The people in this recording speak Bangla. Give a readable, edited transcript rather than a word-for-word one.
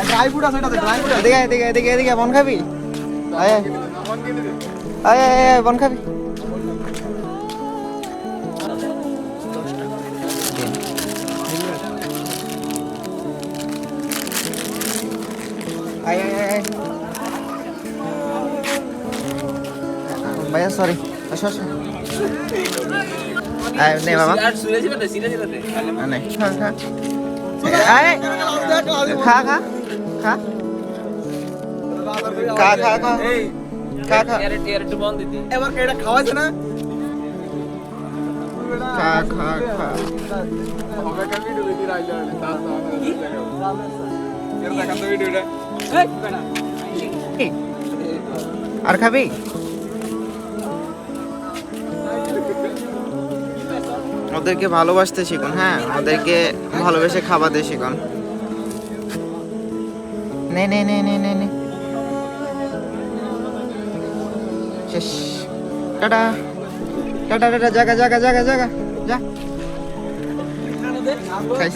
ড্রাই ফ্রুট আছে এটাতে, ড্রাই ফ্রুট। এদিকে এদিকে এদিকে এদিকে বন খাবি? আয় আয় আয় আয় আয় বন খাবি? আয় আয় আয় ভাইয়া সরি, আসো আসো। আয় নে বাবা, নে খা খা আয় খা খা খা খা খা খা খা খা এবার এটা খাওয়াছে না? খা খা খা। হবে কা ভিডিও দেখি রাইলে কি এর দেখান তো ভিডিওটা। আর খাবি? ওদেরকে ভালোবাসতে শিখুন, হ্যাঁ, ওদেরকে ভালোবেসে খাওয়াতে শিখুন। নে নে নে নে নে নে শেষ। টাটা টাটা টাটা, জাগা জাগা জাগা জাগা যা। খাইছি।